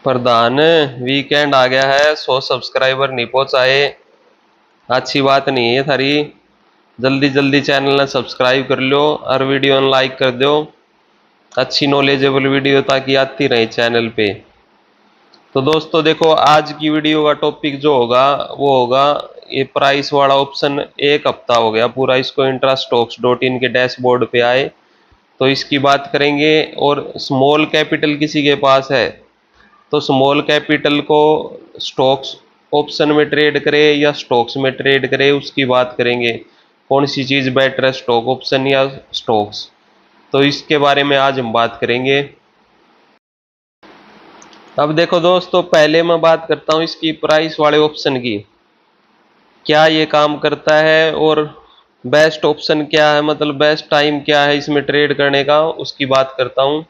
प्रधान, weekend आ गया है। 100 subscriber नहीं पहुंचाए, अच्छी बात नहीं है थारी। जल्दी जल्दी चैनल ने सब्सक्राइब कर लो और वीडियो ने लाइक कर दो। अच्छी नॉलेजेबल वीडियो ताकि आती रहे चैनल पे। तो दोस्तों देखो, आज की वीडियो का टॉपिक जो होगा वो होगा ये प्राइस वाला ऑप्शन। एक हफ्ता हो गया पूरा इसको इंट्रास्टॉक्स.इन के डैशबोर्ड पे आए, तो इसकी बात करेंगे। और स्मॉल कैपिटल किसी के पास है तो स्मॉल कैपिटल को स्टॉक्स ऑप्शन में ट्रेड करे या स्टॉक्स में ट्रेड करे, उसकी बात करेंगे। कौन सी चीज़ बेटर है, स्टॉक ऑप्शन या स्टॉक्स? तो इसके बारे में आज हम बात करेंगे। अब देखो दोस्तों, पहले मैं बात करता हूँ इसकी प्राइस वाले ऑप्शन की, क्या ये काम करता है और बेस्ट ऑप्शन क्या है, मतलब बेस्ट टाइम क्या है इसमें ट्रेड करने का, उसकी बात करता हूँ।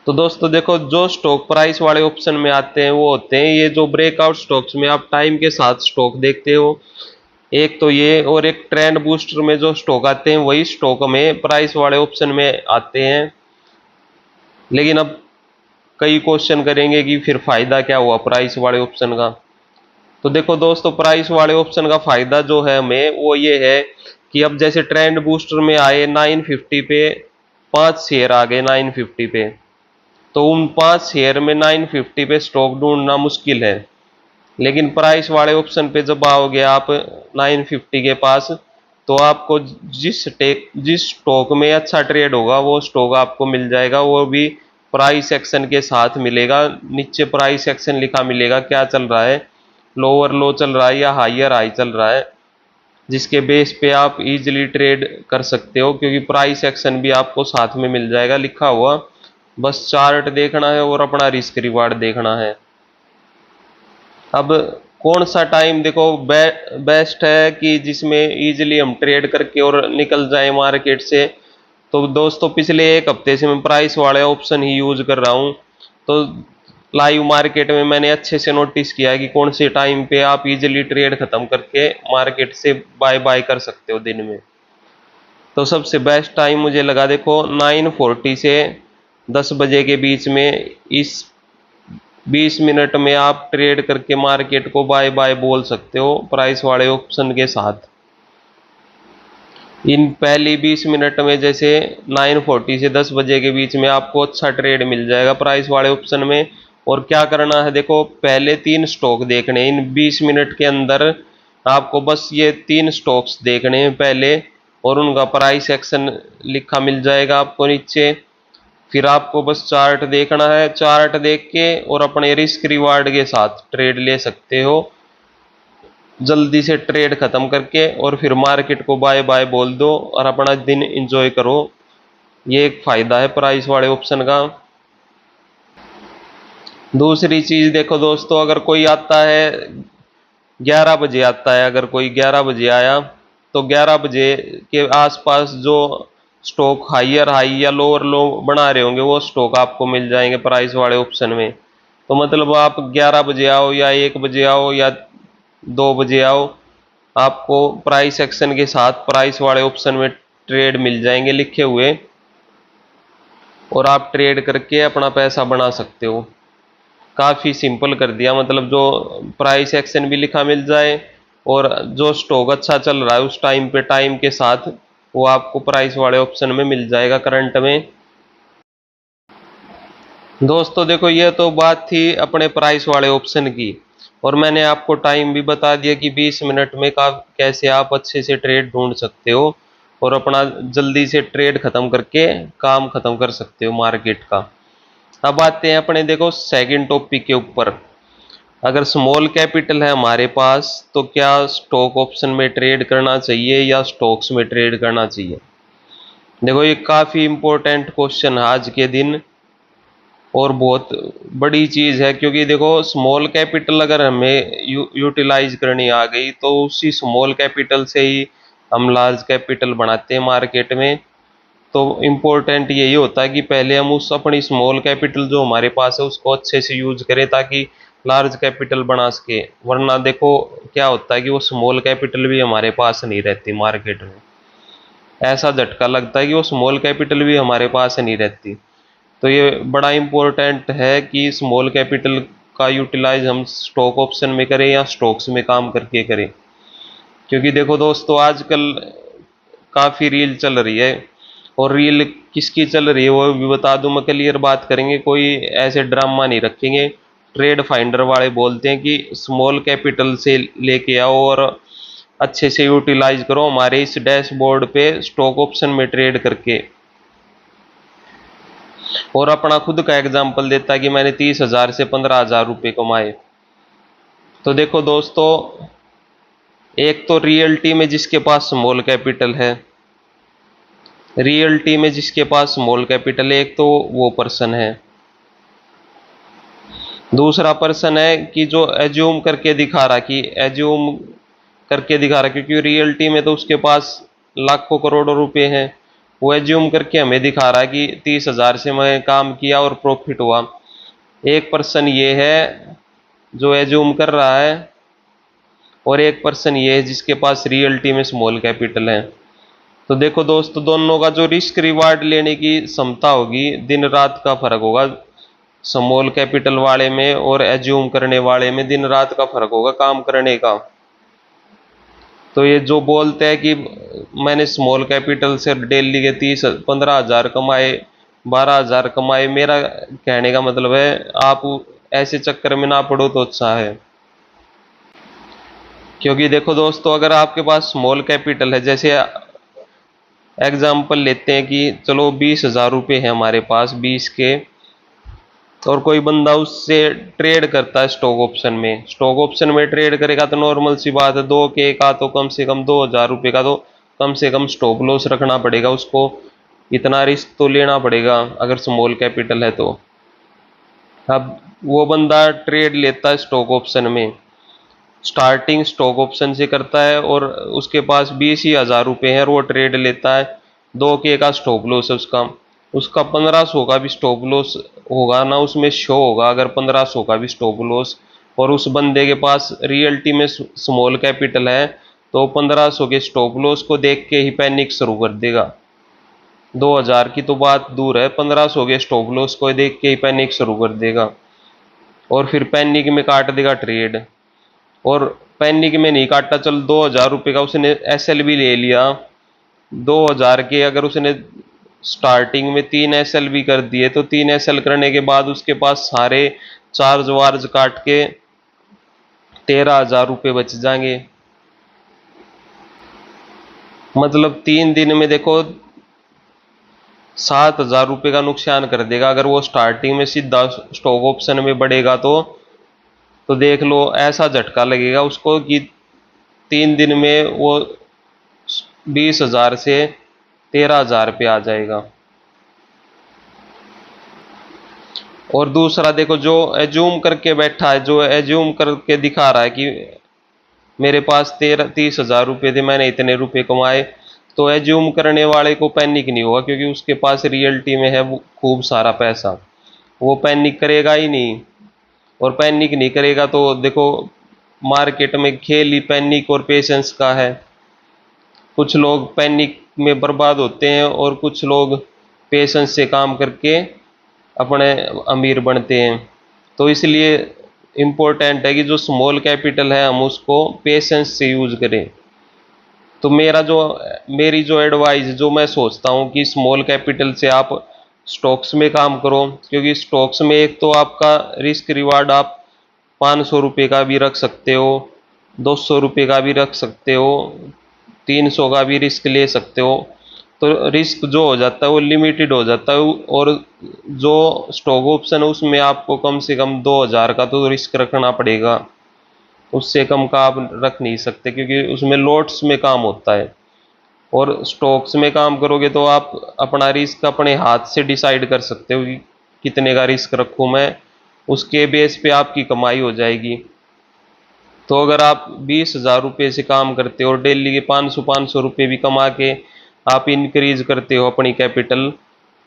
तो दोस्तों देखो, जो स्टॉक प्राइस वाले ऑप्शन में आते हैं वो होते हैं ये जो ब्रेकआउट स्टॉक्स में आप टाइम के साथ स्टॉक देखते हो, एक तो ये। और एक ट्रेंड बूस्टर में जो स्टॉक आते हैं वही स्टॉक में प्राइस वाले ऑप्शन में आते हैं। लेकिन अब कई क्वेश्चन करेंगे कि फिर फायदा क्या हुआ प्राइस वाले ऑप्शन का। तो देखो दोस्तों, प्राइस वाले ऑप्शन का फायदा जो है हमें वो ये है कि अब जैसे ट्रेंड बूस्टर में आए 950 पे, 5 शेयर आ गए 950 पे, तो उन 5 शेयर में 950 पे स्टॉक ढूंढना मुश्किल है। लेकिन प्राइस वाले ऑप्शन पे जब आओगे आप 950 के पास, तो आपको जिस स्टॉक में अच्छा ट्रेड होगा वो स्टॉक आपको मिल जाएगा, वो भी प्राइस एक्शन के साथ मिलेगा। नीचे प्राइस एक्शन लिखा मिलेगा, क्या चल रहा है, लोअर लो चल रहा है या हाइयर हाई चल रहा है, जिसके बेस पे आप इजीली ट्रेड कर सकते हो, क्योंकि प्राइस एक्शन भी आपको साथ में मिल जाएगा लिखा हुआ। बस चार्ट देखना है और अपना रिस्क रिवार्ड देखना है। अब कौन सा टाइम देखो बेस्ट है कि जिसमें इजीली हम ट्रेड करके और निकल जाए मार्केट से। तो दोस्तों, पिछले एक हफ्ते से मैं प्राइस वाले ऑप्शन ही यूज कर रहा हूँ। तो लाइव मार्केट में मैंने अच्छे से नोटिस किया है कि कौन से टाइम पे आप इजीली ट्रेड खत्म करके मार्केट से बाय बाय कर सकते हो दिन में। तो सबसे बेस्ट टाइम मुझे लगा, देखो 9:40 से 10 बजे के बीच में, इस 20 मिनट में आप ट्रेड करके मार्केट को बाय बाय बोल सकते हो प्राइस वाले ऑप्शन के साथ। इन पहली 20 मिनट में जैसे 9:40 से 10 बजे के बीच में आपको अच्छा ट्रेड मिल जाएगा प्राइस वाले ऑप्शन में। और क्या करना है, देखो पहले 3 स्टॉक देखने इन 20 मिनट के अंदर। आपको बस ये 3 स्टॉक्स देखने हैं पहले, और उनका प्राइस एक्शन लिखा मिल जाएगा आपको नीचे। फिर आपको बस चार्ट देखना है, चार्ट देख के और अपने रिस्क रिवार्ड के साथ ट्रेड ले सकते हो, जल्दी से ट्रेड खत्म करके, और फिर मार्केट को बाय बाय बोल दो और अपना दिन एंजॉय करो। ये एक फायदा है प्राइस वाले ऑप्शन का। दूसरी चीज देखो दोस्तों, अगर कोई आता है 11 बजे आता है, अगर कोई 11 बजे आया, तो 11 बजे के आसपास जो स्टॉक हाइयर हाई या लोअर लो बना रहे होंगे वो स्टॉक आपको मिल जाएंगे प्राइस वाले ऑप्शन में। तो मतलब आप 11 बजे आओ या 1 बजे आओ या 2 बजे आओ, आपको प्राइस एक्शन के साथ प्राइस वाले ऑप्शन में ट्रेड मिल जाएंगे लिखे हुए, और आप ट्रेड करके अपना पैसा बना सकते हो। काफ़ी सिंपल कर दिया, मतलब जो प्राइस एक्शन भी लिखा मिल जाए और जो स्टॉक अच्छा चल रहा है उस टाइम पे टाइम के साथ वो आपको प्राइस वाले ऑप्शन में मिल जाएगा करंट में। दोस्तों देखो, ये तो बात थी अपने प्राइस वाले ऑप्शन की, और मैंने आपको टाइम भी बता दिया कि 20 मिनट में कैसे आप अच्छे से ट्रेड ढूंढ सकते हो और अपना जल्दी से ट्रेड खत्म करके काम खत्म कर सकते हो मार्केट का। अब आते हैं अपने देखो सेकंड टॉपिक के ऊपर। अगर स्मॉल कैपिटल है हमारे पास, तो क्या स्टॉक ऑप्शन में ट्रेड करना चाहिए या स्टॉक्स में ट्रेड करना चाहिए? देखो, ये काफ़ी इंपॉर्टेंट क्वेश्चन है आज के दिन, और बहुत बड़ी चीज़ है, क्योंकि देखो स्मॉल कैपिटल अगर हमें यूटिलाइज करनी आ गई तो उसी स्मॉल कैपिटल से ही हम लार्ज कैपिटल बनाते हैं मार्केट में। तो इम्पोर्टेंट यही होता है कि पहले हम उस अपनी स्मॉल कैपिटल जो हमारे पास है उसको अच्छे से यूज करें ताकि लार्ज कैपिटल बना सके। वरना देखो क्या होता है कि वो स्मॉल कैपिटल भी हमारे पास नहीं रहती मार्केट में, ऐसा झटका लगता है कि वो स्मॉल कैपिटल भी हमारे पास नहीं रहती। तो ये बड़ा इम्पोर्टेंट है कि स्मॉल कैपिटल का यूटिलाइज हम स्टॉक ऑप्शन में करें या स्टॉक्स में काम करके करें। क्योंकि देखो दोस्तों, आजकल काफ़ी रील चल रही है, और रील किसकी चल रही है वो भी बता दूं मैं, क्लियर बात करेंगे, कोई ऐसे ड्रामा नहीं रखेंगे। ट्रेड फाइंडर वाले बोलते हैं कि स्मॉल कैपिटल से लेके आओ और अच्छे से यूटिलाइज करो हमारे इस डैशबोर्ड पे स्टॉक ऑप्शन में ट्रेड करके। और अपना खुद का एग्जाम्पल देता है कि मैंने 30,000 से 15,000 रुपये कमाए। तो देखो दोस्तों, एक तो रियलिटी में जिसके पास स्मॉल कैपिटल है, रियलिटी में जिसके पास स्मॉल कैपिटल है, एक तो वो पर्सन है। दूसरा पर्सन है कि जो एज्यूम करके दिखा रहा, कि एज्यूम करके दिखा रहा, क्योंकि रियलिटी में तो उसके पास लाखों करोड़ों रुपए हैं। वो एज्यूम करके हमें दिखा रहा है कि 30,000 से मैं काम किया और प्रॉफिट हुआ। एक पर्सन ये है जो एज्यूम कर रहा है, और एक पर्सन ये है जिसके पास रियलिटी में स्मॉल कैपिटल है। तो देखो दोस्तों, दोनों का जो रिस्क रिवार्ड लेने की क्षमता होगी, दिन रात का फर्क होगा। स्मॉल कैपिटल वाले में और एज्यूम करने वाले में दिन रात का फर्क होगा काम करने का। तो ये जो बोलते हैं कि मैंने स्मॉल कैपिटल से डेली के 15,000 कमाए, 12,000 कमाए, मेरा कहने का मतलब है आप ऐसे चक्कर में ना पड़ो तो अच्छा है। क्योंकि देखो दोस्तों, अगर आपके पास स्मॉल कैपिटल है, जैसे एग्जाम्पल लेते हैं कि चलो 20,000 रुपये है हमारे पास, 20 के, और कोई बंदा उससे ट्रेड करता है स्टॉक ऑप्शन में। स्टॉक ऑप्शन में ट्रेड करेगा तो नॉर्मल सी बात है, 2K का तो कम से कम 2,000 रुपये का तो कम से कम स्टॉप लॉस रखना पड़ेगा उसको। इतना रिस्क तो लेना पड़ेगा अगर स्मॉल कैपिटल है तो। अब वो बंदा ट्रेड लेता है स्टॉक ऑप्शन में, स्टार्टिंग स्टॉक ऑप्शन से करता है, और उसके पास 20,000 रुपये हैं और वो ट्रेड लेता है। 2K का स्टॉप लॉस है उसका, उसका 1500 का भी स्टॉप लॉस होगा ना, उसमें शो होगा अगर 1500 का भी स्टॉप लॉस। और उस बंदे के पास रियलिटी में स्मॉल कैपिटल है, तो 1500 के स्टॉप लॉस को देख के ही पैनिक शुरू कर देगा। 2,000 की तो बात दूर है, 1500 के स्टॉप लॉस को देख के ही पैनिक शुरू कर देगा, और फिर पैनिक में काट देगा ट्रेड। और पैनिक में नहीं काटा, चल 2,000 रुपये का उसने SL भी ले लिया, 2,000 के अगर उसने स्टार्टिंग में 3 SL भी कर दिए, तो 3 SL करने के बाद उसके पास सारे चार्ज वार्ज काट के 13,000 रुपये बच जाएंगे। मतलब 3 दिन में देखो 7,000 रुपये का नुकसान कर देगा अगर वो स्टार्टिंग में सीधा स्टॉक ऑप्शन में बढ़ेगा तो देख लो ऐसा झटका लगेगा उसको कि 3 दिन में वो 20,000 से 13,000 पे आ जाएगा। और दूसरा देखो, जो एज्यूम करके बैठा है, जो एज्यूम करके दिखा रहा है कि मेरे पास 30,000 रुपये थे, मैंने इतने रुपए कमाए, तो एज्यूम करने वाले को पैनिक नहीं होगा, क्योंकि उसके पास रियलिटी में है वो खूब सारा पैसा, वो पैनिक करेगा ही नहीं। और पैनिक नहीं करेगा तो देखो, मार्केट में खेल ही पैनिक और पेशेंस का है। कुछ लोग पैनिक में बर्बाद होते हैं और कुछ लोग पेशेंस से काम करके अपने अमीर बनते हैं। तो इसलिए इम्पोर्टेंट है कि जो स्मॉल कैपिटल है हम उसको पेशेंस से यूज करें। तो मेरी जो एडवाइस, जो मैं सोचता हूँ कि स्मॉल कैपिटल से आप स्टॉक्स में काम करो, क्योंकि स्टॉक्स में एक तो आपका रिस्क रिवार्ड आप 500 रुपये का भी रख सकते हो, 200 रुपये का भी रख सकते हो, 300 का भी रिस्क ले सकते हो। तो रिस्क जो हो जाता है वो लिमिटेड हो जाता है, और जो स्टॉक ऑप्शन है उसमें आपको कम से कम 2,000 का तो रिस्क रखना पड़ेगा, उससे कम का आप रख नहीं सकते, क्योंकि उसमें लॉट्स में काम होता है। और स्टॉक्स में काम करोगे तो आप अपना रिस्क अपने हाथ से डिसाइड कर सकते हो कि कितने का रिस्क रखूँ मैं, उसके बेस पे आपकी कमाई हो जाएगी। तो अगर आप 20,000 रुपये से काम करते हो और डेली के 500 रुपये भी कमा के आप इंक्रीज करते हो अपनी कैपिटल,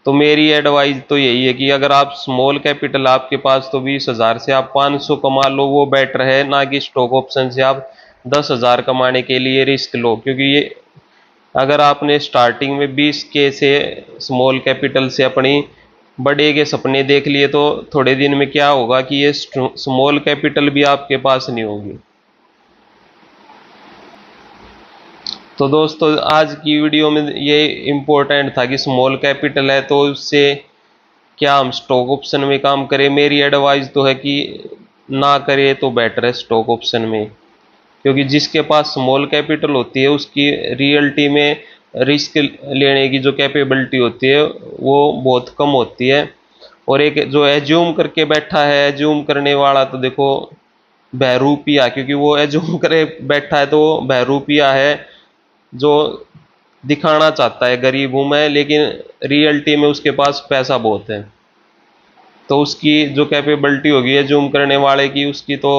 तो मेरी एडवाइस तो यही है कि अगर आप स्मॉल कैपिटल आपके पास, तो 20,000 से आप 500 कमा लो, वो बेटर है ना कि स्टॉक ऑप्शन से आप 10,000 कमाने के लिए रिस्क लो। क्योंकि ये अगर आपने स्टार्टिंग में 20K से स्मॉल कैपिटल से अपनी बड़े के सपने देख लिए तो थोड़े दिन में क्या होगा कि ये स्मॉल कैपिटल भी आपके पास नहीं होगी। तो दोस्तों आज की वीडियो में ये इम्पोर्टेंट था कि स्मॉल कैपिटल है तो उससे क्या हम स्टॉक ऑप्शन में काम करें। मेरी एडवाइस तो है कि ना करें तो बेटर है स्टॉक ऑप्शन में, क्योंकि जिसके पास स्मॉल कैपिटल होती है उसकी रियलिटी में रिस्क लेने की जो कैपेबिलिटी होती है वो बहुत कम होती है। और एक जो एज्यूम करके बैठा है, एज्यूम करने वाला तो देखो बहरूपिया, क्योंकि वो एज्यूम करे बैठा है तो वो बहरूपिया है, जो दिखाना चाहता है गरीब हूं मैं, लेकिन रियलिटी में उसके पास पैसा बहुत है। तो उसकी जो कैपेबिलिटी होगी एज्यूम करने वाले की, उसकी तो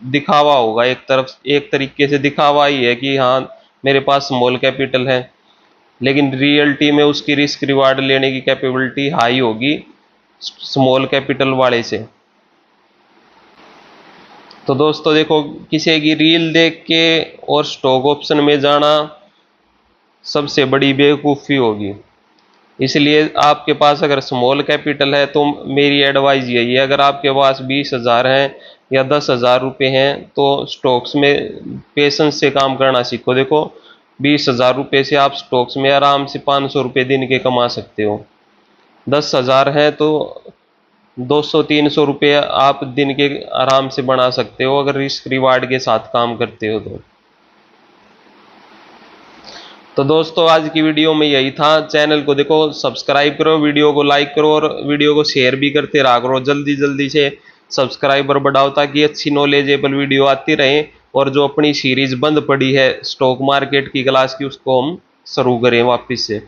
दिखावा होगा, एक तरफ एक तरीके से दिखावा ही है कि हाँ मेरे पास स्मॉल कैपिटल है, लेकिन रियलिटी में उसकी रिस्क रिवार्ड लेने की कैपेबिलिटी हाई होगी स्मॉल कैपिटल वाले से। तो दोस्तों देखो, किसी की रील देख के और स्टॉक ऑप्शन में जाना सबसे बड़ी बेवकूफ़ी होगी। इसलिए आपके पास अगर स्मॉल कैपिटल है तो मेरी एडवाइस यही है, अगर आपके पास 20,000 हैं या 10,000 रुपये हैं तो स्टॉक्स में पेशेंस से काम करना सीखो। देखो 20,000 रुपये से आप स्टॉक्स में आराम से 500 रुपये दिन के कमा सकते हो। 10,000 है तो 200-300 रुपये आप दिन के आराम से बना सकते हो अगर रिस्क रिवार्ड के साथ काम करते हो तो दोस्तों आज की वीडियो में यही था। चैनल को देखो सब्सक्राइब करो, वीडियो को लाइक करो और वीडियो को शेयर भी करते रहा करो। जल्दी जल्दी से सब्सक्राइबर बढ़ाओ ताकि अच्छी नॉलेजेबल वीडियो आती रहे, और जो अपनी सीरीज बंद पड़ी है स्टॉक मार्केट की क्लास की उसको हम शुरू करें वापस से।